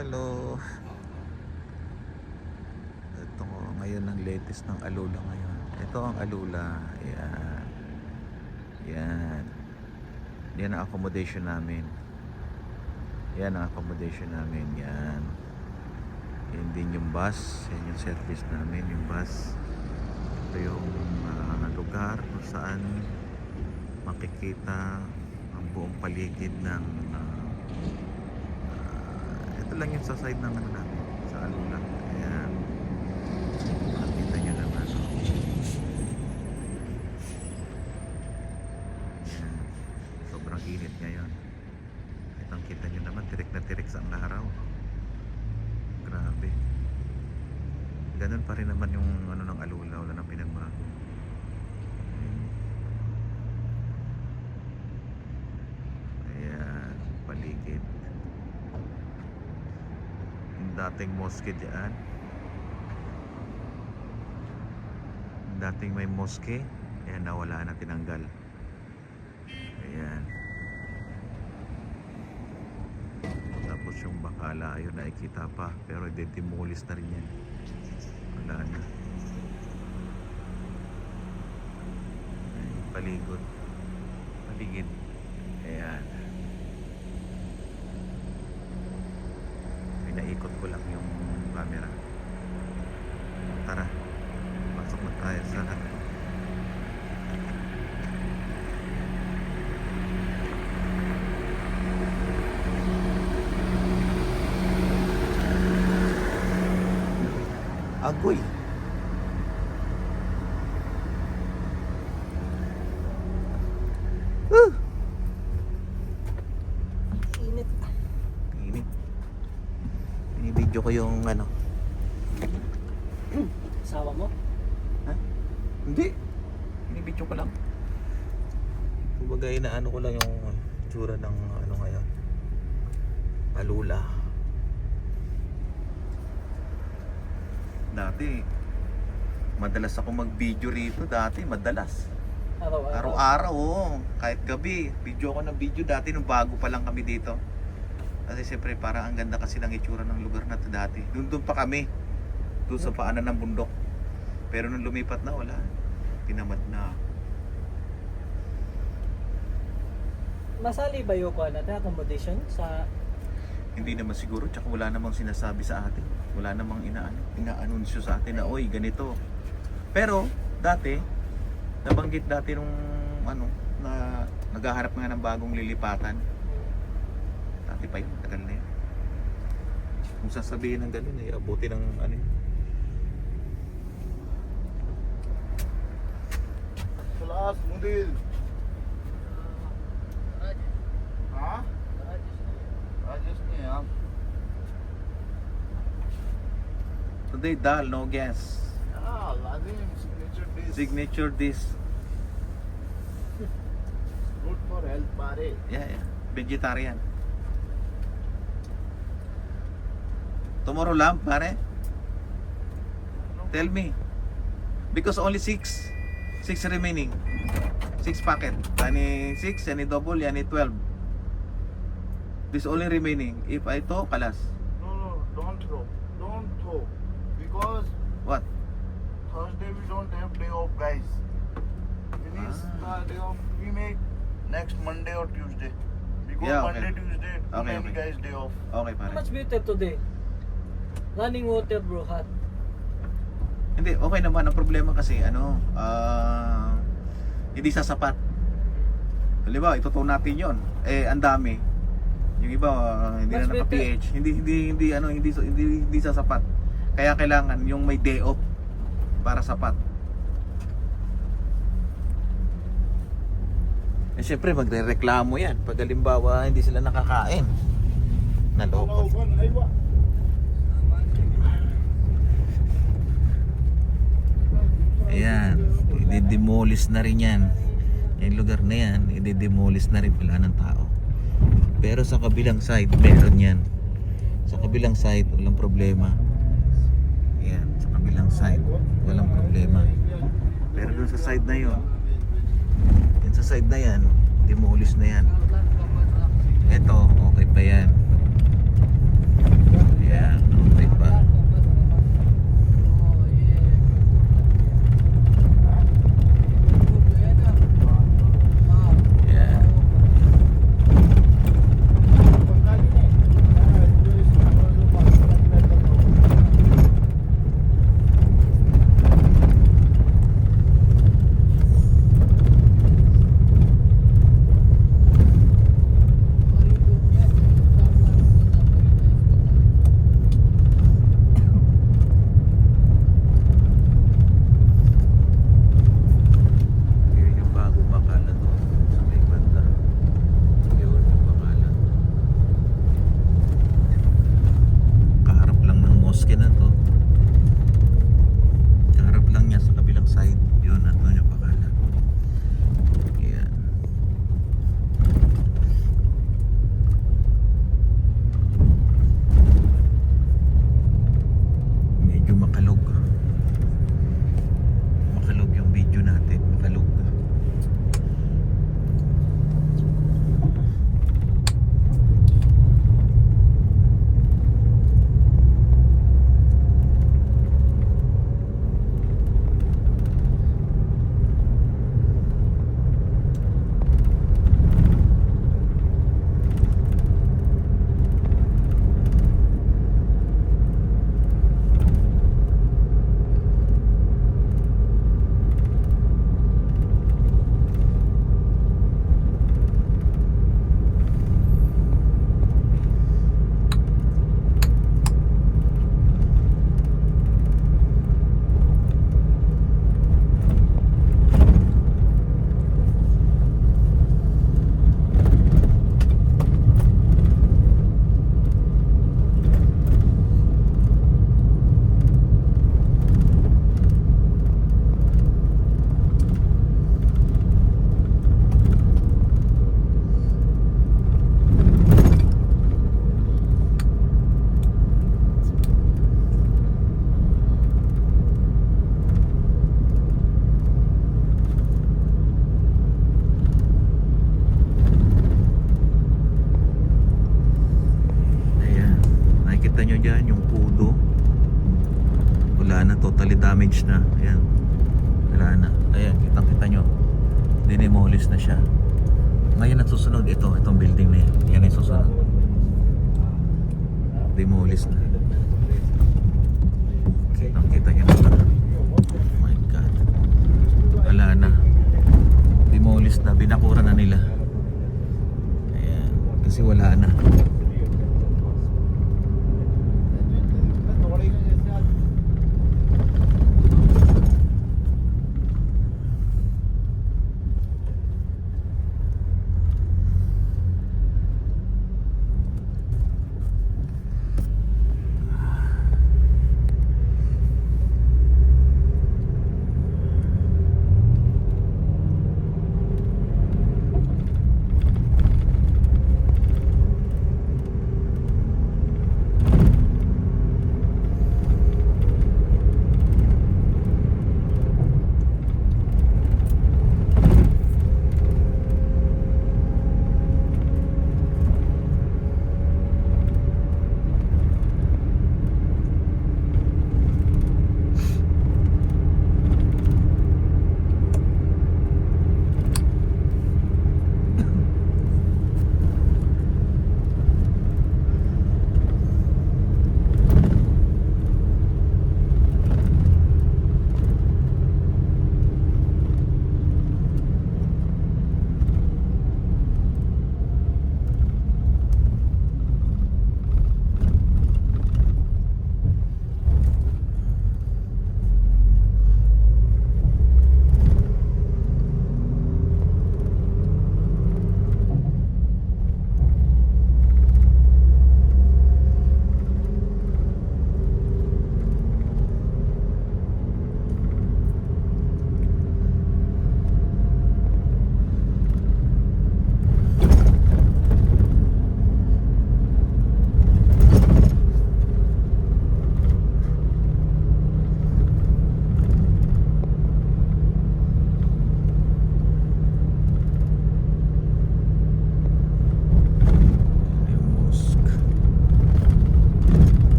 Hello. Ito ngayon ang latest ng Alula ngayon. Ito ang Alula. Ayan. Yan. Yan ang accommodation namin. Yan ang accommodation namin. Yan. Yan din yung bus. Yan yung service namin. Yung bus. Ito yung lugar kung saan makikita ang buong paligid ng ito lang yung sa side ng ano namin sa Alula. Ayan, makikita nyo naman. Ayan, sobrang init ngayon. Itang kita nyo naman, tirik na tirik sa ang araw. Grabe. Ganun pa rin naman yung ano ng Alula, wala nang pinagbago. Ayan, paligid. Yung dating mosque dyan, yung dating may mosque, ayan, nawala na, tinanggal. Ayan. Tapos yung bakala, ayun, nakikita pa, pero demolis na rin yan. Wala na. Ayan, paligid. Ayan. Pinaikot ko lang yung camera. Tara, pasok na tayo sa agoy. Init. Init. Binibidyo ko yung ano. Asawa mo? Ha? Hindi. Binibidyo ko lang. Kumbaga inaano ko lang yung tsura ng ano ngayon. Alula. Dati madalas ako mag-video rito dati, madalas. Araw-araw, oo. Kahit gabi, video ako ng video dati nung bago pa lang kami dito. Kasi siyempre parang ang ganda kasi ng itsura ng lugar na to dati. Doon pa kami. Doon sa paanan ng bundok. Pero nung lumipat na, wala. Tinamad na. Masali ba yung accommodation sa... Hindi naman siguro, tsaka wala namang sinasabi sa atin. Wala namang ina-anunsyo sa atin na, oy, ganito. Pero, dati, nabanggit dati nung, ano, na naghaharap nga ng bagong lilipatan. Dati pa yun, tagal na yun. Kung sasabihin ng ganun, ay abuti ng, ano yun. Salas, Mudil. हाँ राजेश नहीं आप Today, dal, no gas. हाँ लाजिम signature dish Signature dish. good for health pare Yeah. Vegetarian. Tomorrow lamb, pare? Tell me. Because only 6 remaining. 6 packet. Yani 6, yani double, yani 12. This only remaining. If I to, kalas. no don't throw because What? Thursday we don't have day off guys finish the day off we make next Monday or Tuesday because Yeah, okay. Monday Tuesday too Okay, many okay. guys day off Okay, How pare. much better today? Running water bro, hot. Hindi, okay naman. Ang problema kasi, ano, hindi sasapat. Halimbawa, itutuon natin yon. Eh, ang dami. Yung iba, hindi Mas na naka-PH. Hindi sasapat. Kaya kailangan yung may day off para sapat. Eh, syempre, magre-reklamo yan. Pag halimbawa, hindi sila nakakain. Naloko. Ayan, i-demolish na rin yan. Yung lugar na yan, i-demolish na rin, wala ng tao. Pero sa kabilang side, meron yan. Sa kabilang side, walang problema. Ayan, sa kabilang side, walang problema. Pero dun sa side na yun, yun sa side na yan, demolish na yan. Ito, okay pa yan. nyo dyan yung kudo. Wala na, totally damaged na. Ayan. Wala na. Ayan, kitang-kita nyo. Dinemolis na siya. Ngayon ang susunod, itong building na yan. Yan ang susunod. Demolis na. Kitang-kita nyo na. Oh my God. Wala na. Demolis na. Binakura na nila. Ayan. Kasi wala na.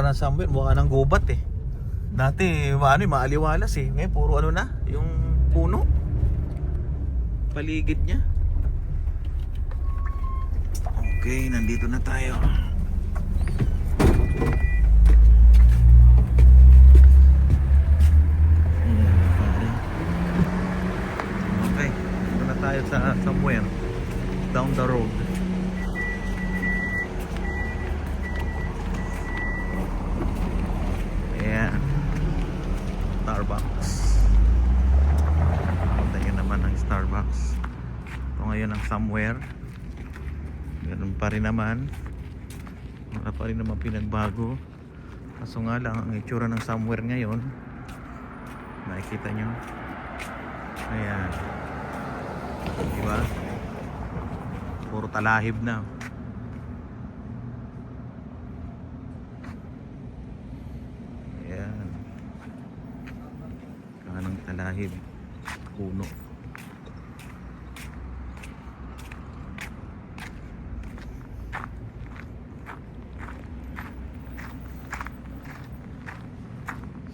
Ng somewhere mukha ng gubat eh. Dati maaliwalas eh. Ngayon puro ano na, yung puno. Paligid niya. Okay, nandito na tayo. Okay, dito na tayo sa somewhere down the road. Starbucks. Punta nyo naman ang Starbucks. Ito ngayon ang somewhere. Ganun pa rin naman. Wala pa rin naman pinagbago. Kaso nga lang ang itsura ng somewhere ngayon. Nakikita nyo. Ayan. Diba? Puro talahib na. Ng talahib, puno.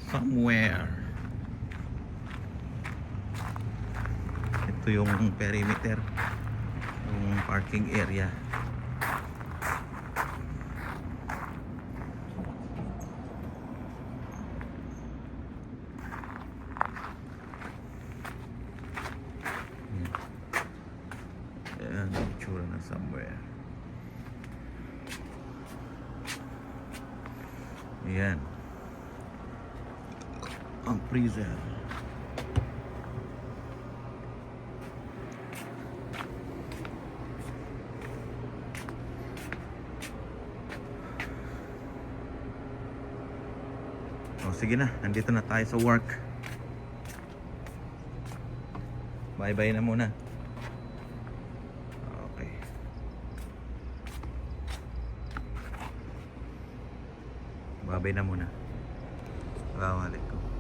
Somewhere. Ito yung perimeter, yung parking area. Ayan, itsura na somewhere. Ayan. Ang freezer. O sige na, nandito na tayo sa work. Bye-bye na muna. Okay. babay na muna. Assalamualaikum.